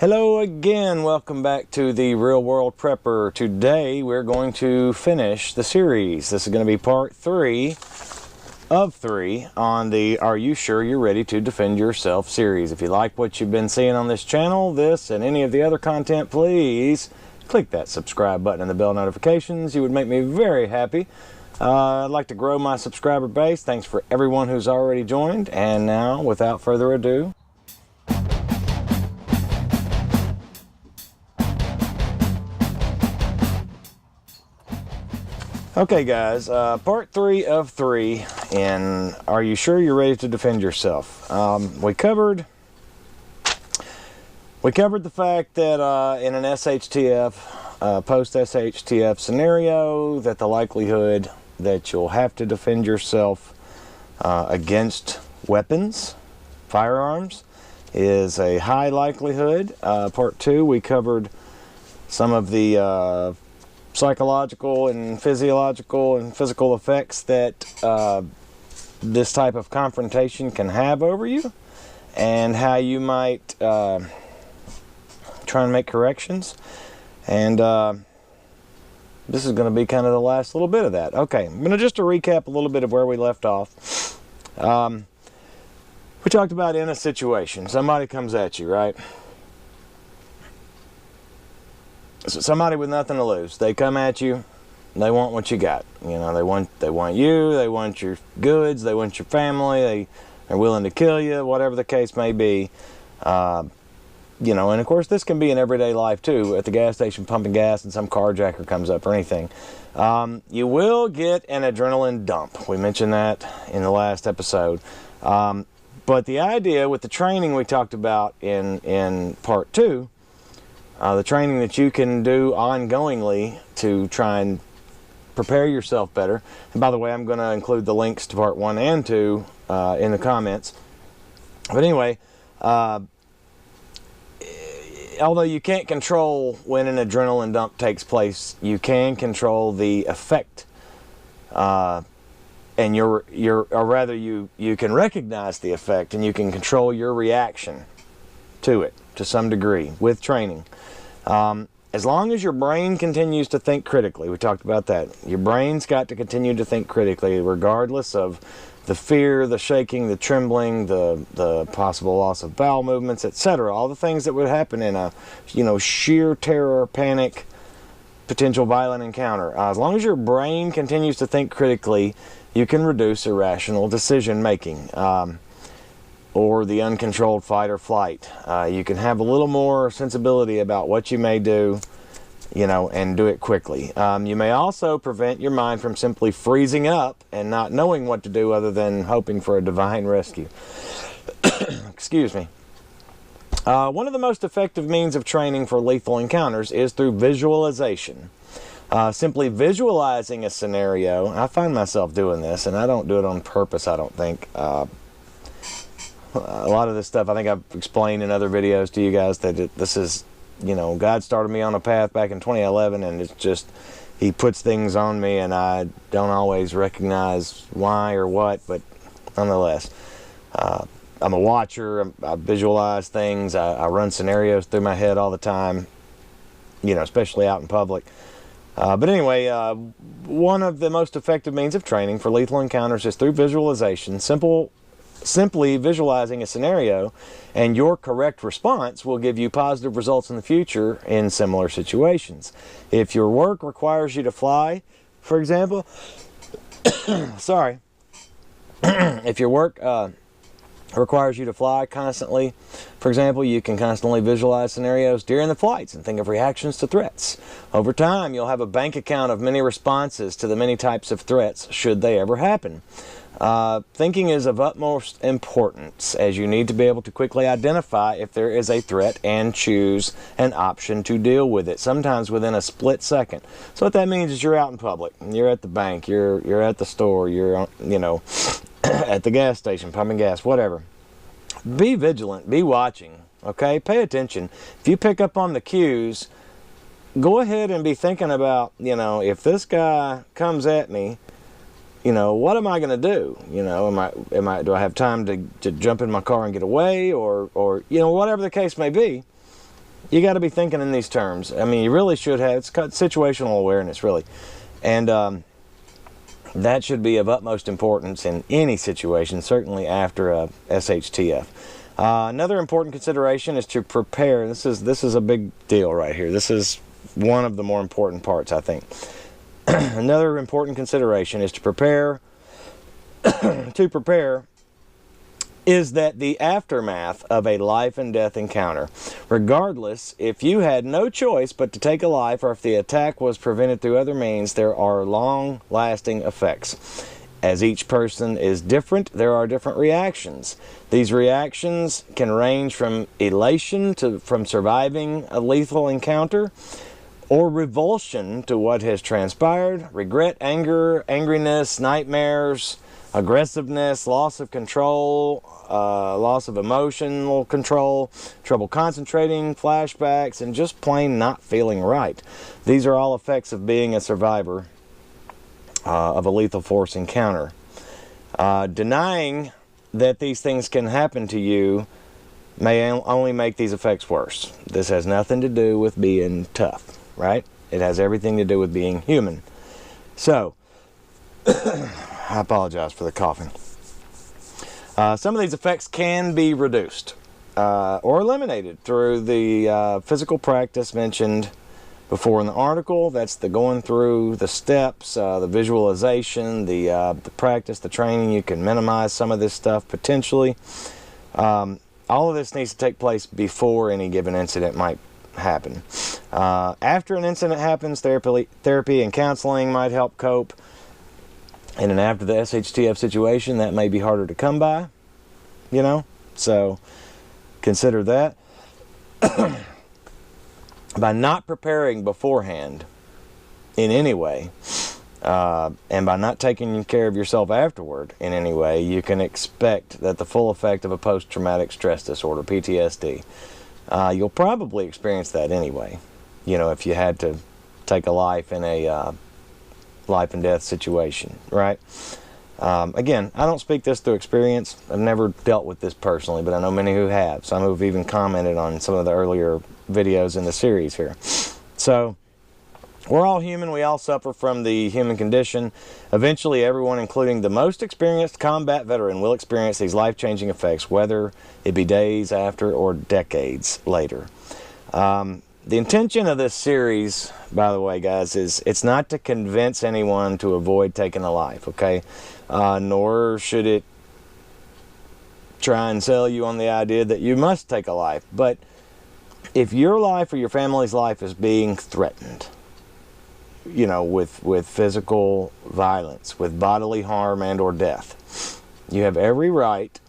Hello again, welcome back to the Real World Prepper. Today we're going to finish the series. This is going to be part 3 of 3 on the Are You Sure You're Ready to Defend Yourself series. If you like what you've been seeing on this channel, this and any of the other content, please click that subscribe button and the bell notifications. You would make me very happy. I'd like to grow my subscriber base. Thanks for everyone who's already joined. And now, without further ado, okay guys, part 3 of 3 in Are You Sure You're Ready to Defend Yourself? We covered the fact that in an SHTF, post-SHTF scenario, that the likelihood that you'll have to defend yourself against weapons, firearms, is a high likelihood. Part 2, we covered some of the psychological and physiological and physical effects that this type of confrontation can have over you, and how you might try and make corrections. And this is going to be kind of the last little bit of that. Okay, I'm going to just recap a little bit of where we left off. We talked about in a situation, somebody comes at you, right? Somebody with nothing to lose. They come at you. They want what you got. You know, they want you. They want your goods. They want your family. They're willing to kill you. Whatever the case may be. You know, and of course this can be in everyday life too. At the gas station pumping gas and some carjacker comes up or anything. You will get an adrenaline dump. We mentioned that in the last episode. But the idea with the training we talked about in part 2. The training that you can do ongoingly to try and prepare yourself better. And by the way, I'm going to include the links to part 1 and 2 in the comments. But anyway, although you can't control when an adrenaline dump takes place, you can control the effect. And or rather you can recognize the effect, and you can control your reaction to it to some degree with training. As long as your brain continues to think critically, we talked about that. Your brain's got to continue to think critically, regardless of the fear, the shaking, the trembling, the possible loss of bowel movements, etc. All the things that would happen in a, sheer terror, panic, potential violent encounter. As long as your brain continues to think critically, you can reduce irrational decision making. Or the uncontrolled fight or flight. You can have a little more sensibility about what you may do, and do it quickly. You may also prevent your mind from simply freezing up and not knowing what to do other than hoping for a divine rescue. Excuse me. One of the most effective means of training for lethal encounters is through visualization. Simply visualizing a scenario. I find myself doing this, and I don't do it on purpose, I don't think. A lot of this stuff I think I've explained in other videos to you guys that this is, God started me on a path back in 2011, and it's just, He puts things on me and I don't always recognize why or what, but nonetheless, I'm a watcher. I visualize things. I run scenarios through my head all the time, especially out in public. But anyway, one of the most effective means of training for lethal encounters is through visualization. Simply visualizing a scenario, and your correct response will give you positive results in the future in similar situations. If your work requires you to fly, for example, sorry, if your work requires you to fly constantly, for example, you can constantly visualize scenarios during the flights and think of reactions to threats. Over time, you'll have a bank account of many responses to the many types of threats should they ever happen. Thinking is of utmost importance, as you need to be able to quickly identify if there is a threat and choose an option to deal with it, sometimes within a split second. So what that means is you're out in public, you're at the bank, you're at the store, you're at the gas station pumping gas, whatever. Be vigilant, be watching, okay? Pay attention. If you pick up on the cues, go ahead and be thinking about, if this guy comes at me, what am I going to do? Do I have time to jump in my car and get away, or whatever the case may be. you got to be thinking in these terms. I mean, you really should have, it's got situational awareness, really. And that should be of utmost importance in any situation, certainly after a SHTF. Another important consideration is to prepare. This is a big deal right here. This is one of the more important parts, I think. Another important consideration is to prepare. To prepare is that the aftermath of a life and death encounter, regardless if you had no choice but to take a life or if the attack was prevented through other means, there are long-lasting effects. As each person is different, there are different reactions. These reactions can range from elation from surviving a lethal encounter, or revulsion to what has transpired, regret, anger, angriness, nightmares, aggressiveness, loss of control, loss of emotional control, trouble concentrating, flashbacks, and just plain not feeling right. These are all effects of being a survivor of a lethal force encounter. Denying that these things can happen to you may only make these effects worse. This has nothing to do with being tough, right? It has everything to do with being human. So, I apologize for the coughing. Some of these effects can be reduced or eliminated through the physical practice mentioned before in the article. That's the going through the steps, the visualization, the practice, the training. You can minimize some of this stuff potentially. All of this needs to take place before any given incident might happen. After an incident happens, therapy and counseling might help cope. In and after the SHTF situation, that may be harder to come by, you know, so consider that. By not preparing beforehand in any way, and by not taking care of yourself afterward in any way, you can expect that the full effect of a post-traumatic stress disorder, PTSD, you'll probably experience that anyway, you know, if you had to take a life in a life and death situation, right? Again, I don't speak this through experience. I've never dealt with this personally, but I know many who have. Some who've even commented on some of the earlier videos in the series here. So, we're all human. We all suffer from the human condition. Eventually, everyone, including the most experienced combat veteran, will experience these life-changing effects, whether it be days after or decades later. The intention of this series, by the way, guys, is it's not to convince anyone to avoid taking a life, okay? Nor should it try and sell you on the idea that you must take a life. But if your life or your family's life is being threatened, you know, with physical violence, with bodily harm and or death, you have every right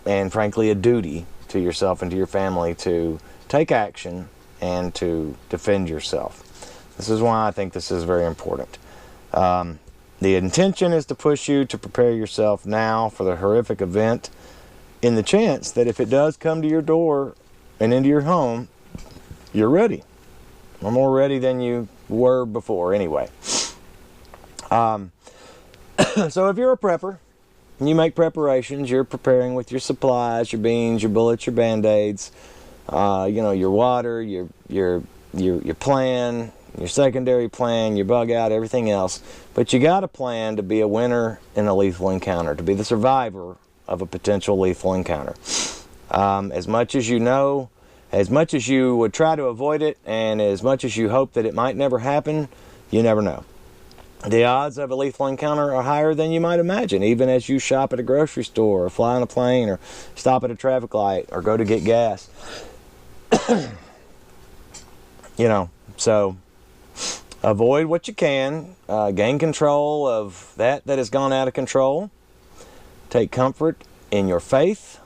and, frankly, a duty to yourself and to your family to take action and to defend yourself. This is why I think this is very important. The intention is to push you to prepare yourself now for the horrific event, in the chance that if it does come to your door and into your home, you're ready. Or more ready than you were before anyway. So if you're a prepper, and you make preparations, you're preparing with your supplies, your beans, your bullets, your band-aids, you know, your water, your plan, your secondary plan, your bug out, everything else. But you got a plan to be a winner in a lethal encounter, to be the survivor of a potential lethal encounter. As much as you know, as much as you would try to avoid it, and as much as you hope that it might never happen, you never know. The odds of a lethal encounter are higher than you might imagine, even as you shop at a grocery store, or fly on a plane, or stop at a traffic light, or go to get gas. You know, so avoid what you can, gain control of that has gone out of control. Take comfort in your faith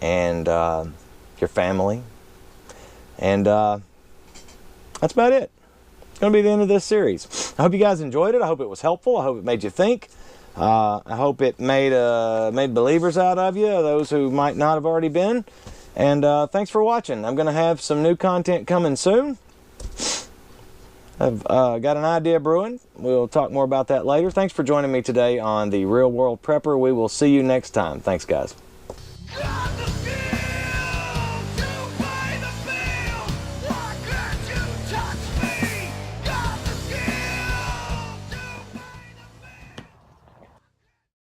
and your family, and that's about it. It's going to be the end of this series. I hope you guys enjoyed it. I hope it was helpful. I hope it made you think. I hope it made believers out of you, those who might not have already been. And thanks for watching. I'm going to have some new content coming soon. I've got an idea brewing. We'll talk more about that later. Thanks for joining me today on the Real World Prepper. We will see you next time. Thanks, guys.